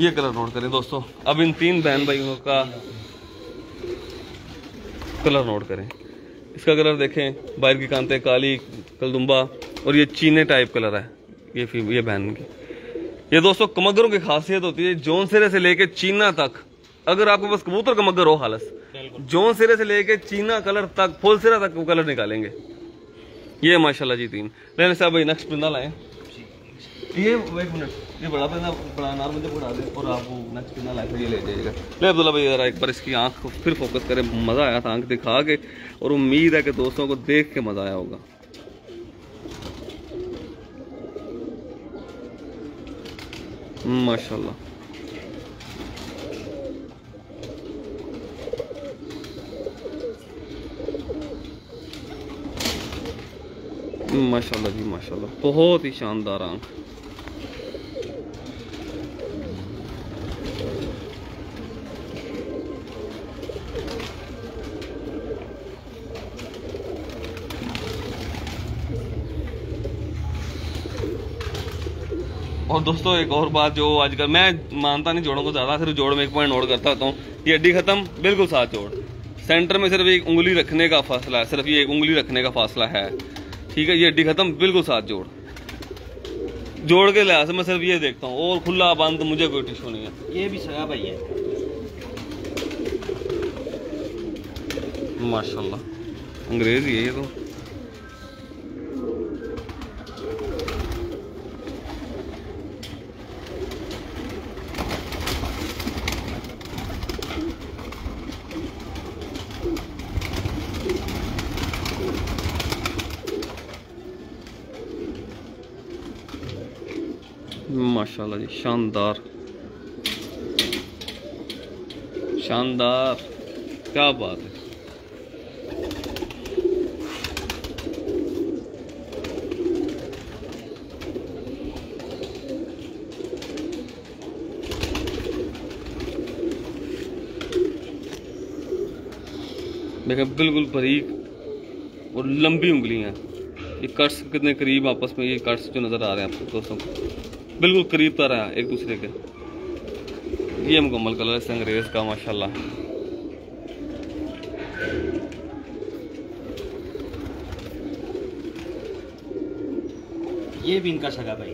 ये कलर नोट करें दोस्तों। अब इन 3 बहन भाइयों का कलर नोट करें। इसका कलर देखें, बाहर की कांतें काली, कलदुम्बा, और ये चीने टाइप कलर है ये बहन की। ये दोस्तों कमगरों की खासियत होती है, जौन सिरे से लेके चीना तक, अगर आपके पास कबूतर कमगर हो खालस, जौन सिरे से लेके चीना कलर तक, फुल सिरा तक वो कलर निकालेंगे। ये माशाल्लाह जी 3। लेने साहब भाई नेक्स्ट पिंदा लाए। ये 1 मिनट, ये बड़ा पिंदा, बड़ा अनार मुझे पड़ा दे और आप वो नेक्स्ट पिंदा लाए ये ले जाइएगा। ले अब्दुल्ला भाई जरा एक बार इसकी आंख को फिर फोकस करें। मजा आया था आंख दिखा के, और उम्मीद है कि दोस्तों को देख के मजा आया होगा। माशाल्लाह माशाल्लाह जी माशाल्लाह, बहुत ही शानदार आंख। और दोस्तों एक और बात जो आजकल मैं मानता नहीं जोड़ों को ज़्यादा, सिर्फ जोड़ में एक पॉइंट नोट करता होता हूँ। ये हड्डी खत्म, बिल्कुल 7 जोड़, सेंटर में सिर्फ एक उंगली रखने का फासला है, सिर्फ ये एक उंगली रखने का फासला है। ठीक है, ये हड्डी खत्म, बिल्कुल 7 जोड़। जोड़ के लिहाज से मैं सिर्फ ये देखता हूँ, और खुला बंद मुझे कोई टिश्यू नहीं है।
ये भी सगा भाई है
माशाल्लाह, अंग्रेजी है ये तो। माशाल्लाह जी, शानदार शानदार, क्या बात है। देखें बिल्कुल बारीक और लंबी उंगलियां, ये कट्स कितने करीब आपस में, ये कट्स जो नजर आ रहे हैं आपको दोस्तों, बिल्कुल करीब तरह है एक दूसरे के। ये मुकम्मल कलर है अंग्रेज का माशाल्लाह।
ये भी इनका सगा भाई।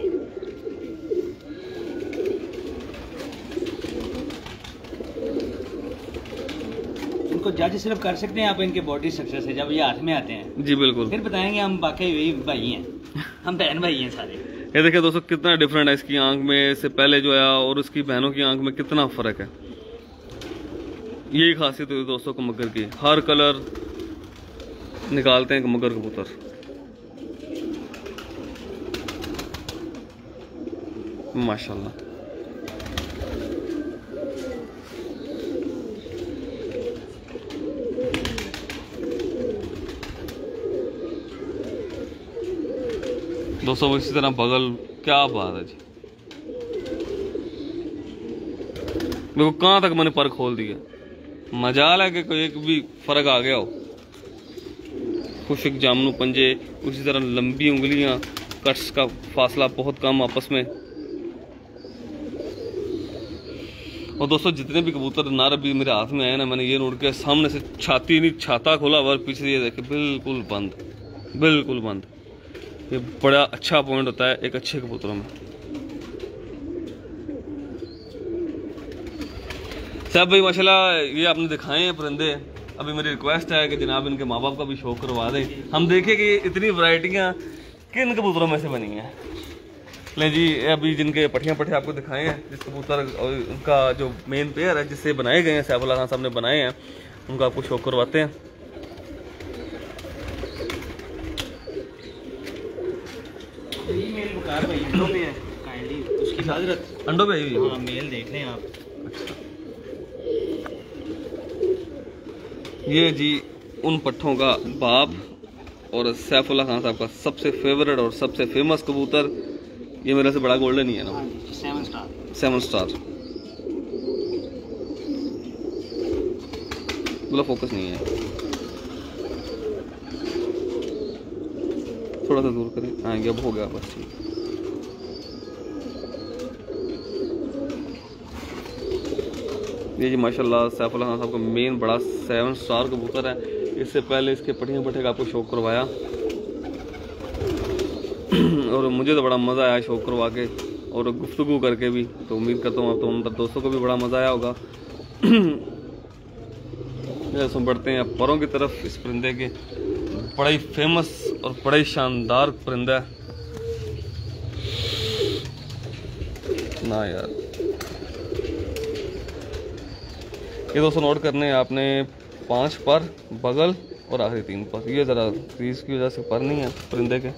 इनको जज सिर्फ कर सकते हैं आप इनके बॉडी स्ट्रक्चर से, जब ये हाथ में आते हैं।
जी बिल्कुल, फिर
बताएंगे हम वाकई वही भाई हैं, हम बहन भाई हैं सारे।
ये देखिए दोस्तों कितना डिफरेंट है इसकी आंख में से पहले जो है और उसकी बहनों की आंख में कितना फर्क है। यही खासियत है दोस्तों कमगर की, हर कलर निकालते हैं कमगर कबूतर। माशाल्लाह, दोस्तों इसी तरह बगल, क्या बात है जी। देखो कहाँ तक मैंने पर खोल दिया, मजाल है कि कोई एक भी फर्क आ गया हो। खुशक जामनू पंजे, उसी तरह लंबी उंगलियां, कट्स का फासला बहुत कम आपस में। और दोस्तों जितने भी कबूतर नर अभी मेरे हाथ में आए ना, मैंने ये नोट किया सामने से छाती नहीं छाता खोला और पीछे ये देखे बिल्कुल बंद, बिल्कुल बंद। ये बड़ा अच्छा पॉइंट होता है एक अच्छे कबूतरों में। साहब भाई माशाल्लाह ये आपने दिखाए हैं परिंदे। अभी मेरी रिक्वेस्ट है कि जनाब इनके माँ बाप का भी शौक करवा दें, हम देखें कि इतनी वैरायटियाँ किन कबूतरों में से बनी हैं। ले जी अभी जिनके पट्टियाँ आपको दिखाए हैं, जिस कबूतर उनका जो मेन पेयर है जिससे बनाए गए हैं, सैफुल्लाह खान साहब ने बनाए हैं, उनका आपको शौक करवाते हैं। अंडों पे
मेल देख लें आप।
ये जी उन पट्ठों का बाप और सैफुल्लाह खान साहब का सबसे फेवरेट और सबसे फेमस कबूतर, ये मेरे से बड़ा गोल्डन ही है ना, 7 स्टार। मतलब फोकस नहीं है, थोड़ा सा दूर करें। हाँ अब हो गया बस ठीक। ये जी माशाल्लाह सैफुल्लाह खान साहब का मेन बड़ा 7 स्टार कबूतर है। इससे पहले इसके पट्टे का आपको शौक करवाया और मुझे तो बड़ा मज़ा आया शौक करवा के और गुफ्तगू करके भी। तो उम्मीद करता हूँ आप तो उन दोस्तों को भी बड़ा मज़ा आया होगा। बढ़ते हैं अब परों की तरफ। इस परिंदे के बड़ा ही फेमस और बड़ा ही शानदार परिंदा है ना यार। ये दोस्तों नोट करने हैं आपने 5 पर बगल और आखिरी 3 पर। ये ज़रा क्रीज की वजह से पर नहीं है परिंदे के।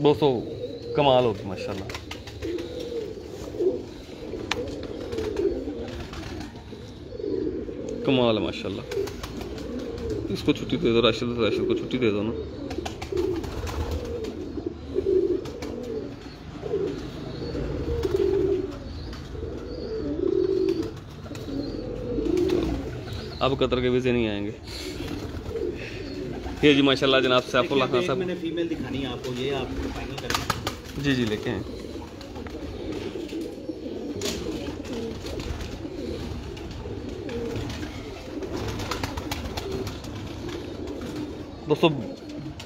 दोस्तों कमाल होगी माशाल्लाह। कमाल है माशाल्लाह। इसको छुट्टी दे दो, राशिद को छुट्टी दे दो ना। अब कतर के वीज़े नहीं आएंगे। ये जी माशाल्लाह जनाब सैफुल्लाह खान साहब।
मैंने फीमेल दिखानी है आपको, ये आप फाइनल करें।
जी लेके आए। दोस्तों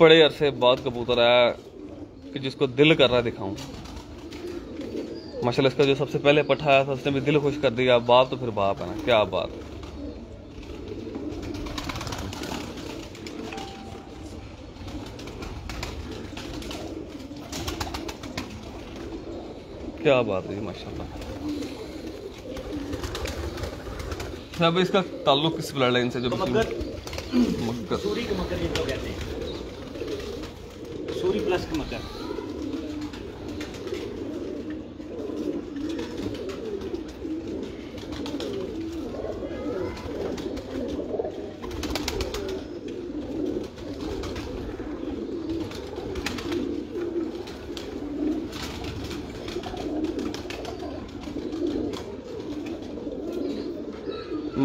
बड़े अरसे बाद कबूतर आया कि जिसको दिल कर रहा है दिखाऊं। माशाल्लाह इसका जो सबसे पहले पट्ठा आया था उसने भी दिल खुश कर दिया। बाप तो फिर बाप है ना, क्या बात। क्या बात है माशाल्लाह। अब इसका ताल्लुक किस ब्लड लाइन से? जो
मगर सूरी के मकर जिनको कहते हैं, सूरी प्लस के मकर।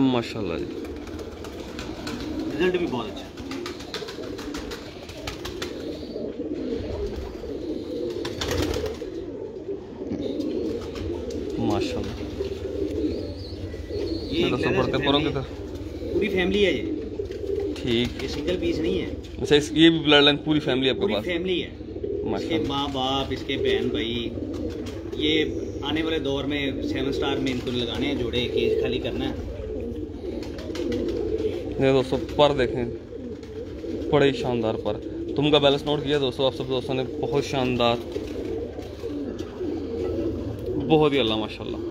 माशाल्लाह जी
रिजल्ट भी बहुत अच्छा।
माशाल्लाह।
ये पूरी फैमिली है ये।
ठीक,
ये सिंगल पीस नहीं है।
अच्छा ये भी ब्लड लाइन पूरी फैमिली आपके पास?
फैमिली है। इसके माँ बाप, इसके बहन भाई। ये आने वाले दौर में 7 स्टार में इनको लगाने हैं जोड़े, केज खाली करना है।
ये दोस्तों पर देखें, बड़े ही शानदार पर। तुम का बैलेंस नोट किया दोस्तों आप सब दोस्तों ने? बहुत शानदार, बहुत ही अल्लाह माशाल्लाह।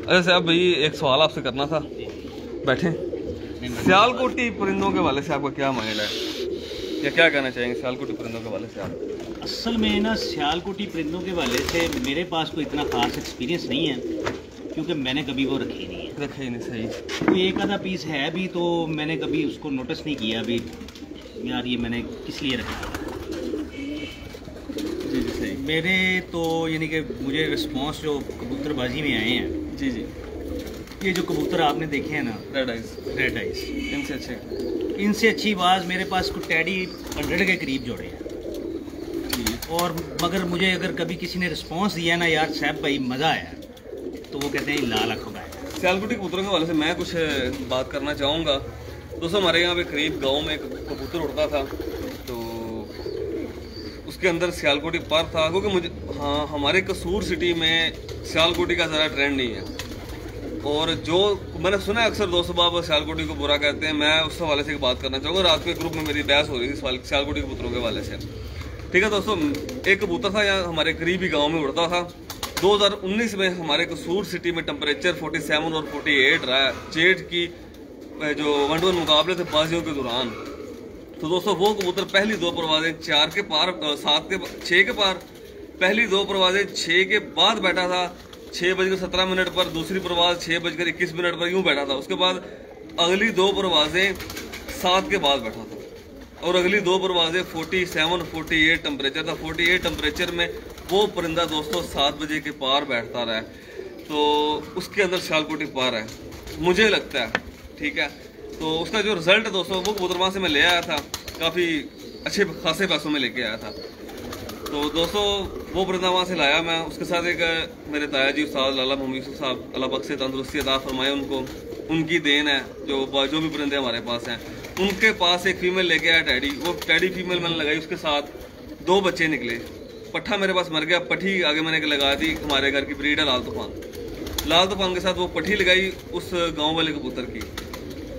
अरे साहब भाई एक सवाल आपसे करना था, बैठे। सियालकोटी परिंदों के वाले से आपका क्या माइंड है, या क्या कहना चाहेंगे सियालकोटी परिंदों के वाले से आप?
असल में ना सियालकोटी परिंदों के वाले से मेरे पास कोई इतना खास एक्सपीरियंस नहीं है, क्योंकि मैंने कभी वो रखे नहीं है।
रखे ही नहीं, सही।
कोई एक आधा पीस है भी तो मैंने कभी उसको नोटिस नहीं किया अभी यार ये मैंने किस लिए रखा।
जी जी सही।
मेरे तो यानी कि मुझे रिस्पॉन्स जो कबूतरबाजी में आए हैं,
जी जी,
ये जो कबूतर आपने देखे हैं ना,
रेड आइज, इनसे अच्छी
बाज मेरे पास कुछ टैडी 100 के करीब जोड़े हैं। और मगर मुझे अगर कभी किसी ने रिस्पांस दिया ना, यार साहब भाई मज़ा आया, तो वो कहते हैं लाल आँखों का है।
सियालकोटी कबूतरों के हवाले से मैं कुछ बात करना चाहूँगा। दोस्तों हमारे यहाँ पे करीब गांव में एक कबूतर उड़ता था, तो उसके अंदर सियालकोटी पर था, क्योंकि मुझे हमारे कसूर सिटी में सियालकोटी का ज़रा ट्रेंड नहीं है। और जो मैंने सुना है अक्सर दोस्तों बाबा सियालकोटी को बुरा कहते हैं, मैं उस हवाले से एक बात करना चाहूँगा। रात के ग्रुप में मेरी बहस हो रही थी सियालकोटी कबूतरों के हवाले से। ठीक है दोस्तों, एक कबूतर था यहाँ हमारे करीबी गाँव में उड़ता था। 2019 में हमारे कसूर सिटी में टेम्परेचर 47 और 48 रहा है, जेठ की जो 1-1 मुकाबले थे बाजियों के दौरान। तो दोस्तों वो कबूतर पहली 2 परवाजें 4 के पार, 6 के पार, पहली 2 परवाजें 6 के बाद बैठा था 6:17 पर, दूसरी परवाज 6:21 पर यूं बैठा था। उसके बाद अगली 2 परवाजें 7 के बाद बैठा था, और अगली 2 परवाजें 47 48 टेम्परेचर था। 48 टेम्परेचर में वो परिंदा दोस्तों 7 बजे के पार बैठता रहा, तो उसके अंदर सियालकोटी पार है मुझे लगता है। ठीक है, तो उसका जो रिजल्ट है दोस्तों, वो कबूतर वहाँ से मैं ले आया था, काफ़ी अच्छे खासे पैसों में लेके आया था। तो दोस्तों वो परिंदा वहाँ से लाया मैं, उसके साथ एक मेरे ताया जी उस्ताद लाला मोहम्मद यूसुफ साहब, अल्लाह पाक से तंदुरुस्ती अता फरमाए उनको, उनकी देन है। जो भी परिंदे हमारे पास हैं, उनके पास एक फीमेल लेके आया टैडी। वो टैडी फीमेल मैंने लगाई, उसके साथ 2 बच्चे निकले। पट्ठा मेरे पास मर गया, पट्ठी आगे मैंने लगा दी, हमारे घर की ब्रीड है लाल तूफान के साथ वो पट्ठी लगाई उस गाँव वाले कबूतर की,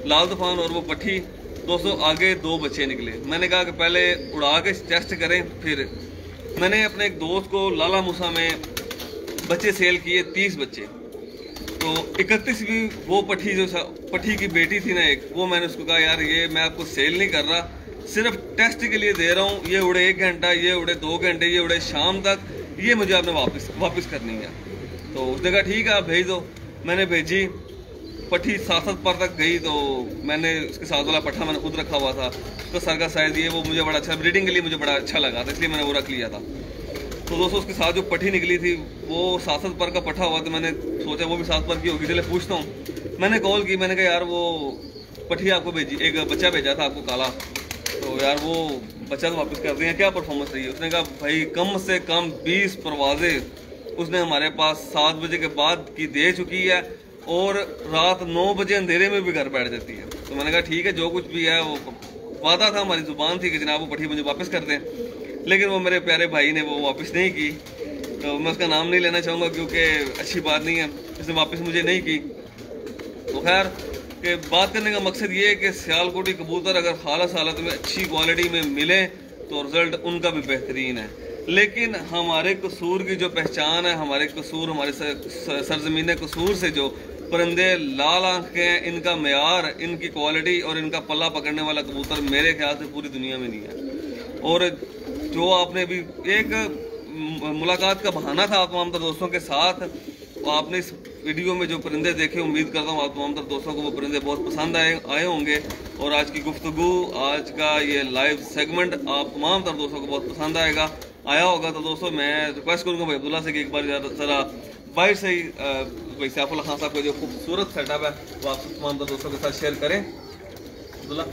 लाल तूफान और वो पट्ठी। दोस्तों आगे 2 बच्चे निकले। मैंने कहा कि पहले उड़ा के टेस्ट करें, फिर मैंने अपने एक दोस्त को लाला मूसा में बच्चे सेल किए 30 बच्चे। तो 31वीं वो पट्ठी की बेटी थी ना एक, वो मैंने उसको कहा यार ये मैं आपको सेल नहीं कर रहा, सिर्फ टेस्ट के लिए दे रहा हूँ, ये उड़े 1 घंटा, ये उड़े 2 घंटे, ये उड़े शाम तक, ये मुझे आपने वापस करनी है। तो उसने कहा ठीक है आप भेज दो। मैंने भेजी, पट्ठी 7 पर तक गई। तो मैंने उसके साथ वाला पट्ठा मैंने खुद रखा हुआ था, उसका सर का साइज ये वो मुझे बड़ा अच्छा, ब्रीडिंग के लिए मुझे बड़ा अच्छा लगा था, इसलिए मैंने वो रख लिया था। तो दोस्तों उसके साथ जो पट्ठी निकली थी वो 7 पर का पट्ठा हुआ, तो मैंने सोचा वो भी 7 पर की होगी, चलिए पूछता हूँ। मैंने कॉल की, मैंने कहा यार वो पट्ठी आपको भेजी, एक बच्चा भेजा था आपको काला, तो यार वो बच्चा तो वापस कर दिया, क्या परफॉर्मेंस रही है? उसने कहा भाई कम से कम 20 परवाजें उसने हमारे पास 7 बजे के बाद की दे चुकी है, और रात 9 बजे अंधेरे में भी घर बैठ जाती है। तो मैंने कहा ठीक है जो कुछ भी है, वो वादा था, हमारी जुबान थी कि जनाब वो पट्ठी मुझे वापस कर दें, लेकिन वो मेरे प्यारे भाई ने वो वापस नहीं की। तो मैं उसका नाम नहीं लेना चाहूँगा क्योंकि अच्छी बात नहीं है, उसने वापस मुझे नहीं की। तो खैर कि बात करने का मकसद ये है कि सियालकोटी कबूतर अगर खालस हालत में अच्छी क्वालिटी में मिले तो रिजल्ट उनका भी बेहतरीन है। लेकिन हमारे कसूर की जो पहचान है, हमारे कसूर, हमारे सरजमीन कसूर से जो परिंदे लाल आँखें हैं, इनका मेयार, इनकी क्वालिटी और इनका पल्ला पकड़ने वाला कबूतर मेरे ख्याल से पूरी दुनिया में नहीं है। और जो आपने भी एक मुलाकात का बहाना था तमाम तर दोस्तों के साथ, आपने इस वीडियो में जो परिंदे देखे, उम्मीद करता हूँ आप तमाम तर दोस्तों को वो परिंदे बहुत पसंद आए होंगे, और आज की गुफ्तगू, आज का ये लाइव सेगमेंट आप तमाम तर दोस्तों को बहुत पसंद आया होगा। तो दोस्तों मैं रिक्वेस्ट करूँगा भाई अब्दुल्ला से कि एक बार ज़रा बाहर से ही भाई सैफुल्लाह खान साहब का जो खूबसूरत सेटअप है वो आप तमाम तर दोस्तों के साथ शेयर करें। अब्दुल्ला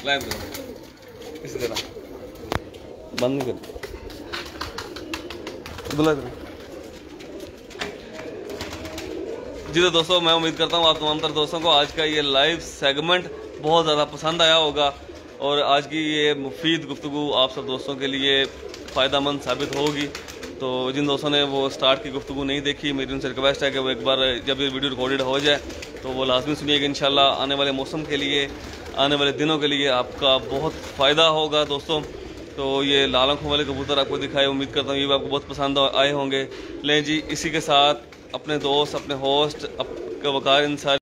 लाइव इसी तरह बंद नहीं कर जी। तो दोस्तों मैं उम्मीद करता हूँ आप तमाम तर दोस्तों को आज का ये लाइव सेगमेंट बहुत ज़्यादा पसंद आया होगा, और आज की ये मुफीद गुफ्तगू आप सब दोस्तों के लिए फ़ायदेमंद साबित होगी। तो जिन दोस्तों ने वो स्टार्ट की गुफ्तगू नहीं देखी, मेरी उनसे रिक्वेस्ट है कि वो एक बार जब ये वीडियो रिकॉर्डेड हो जाए तो वो लाजमी सुनिएगा। इंशाल्लाह आने वाले मौसम के लिए आने वाले दिनों के लिए आपका बहुत फ़ायदा होगा दोस्तों। तो ये लाल आंखों वाले कबूतर आपको दिखाए, उम्मीद करता हूँ ये भी आपको बहुत पसंद आए होंगे। लें जी, इसी के साथ अपने दोस्त, अपने होस्ट, वकार इंसारी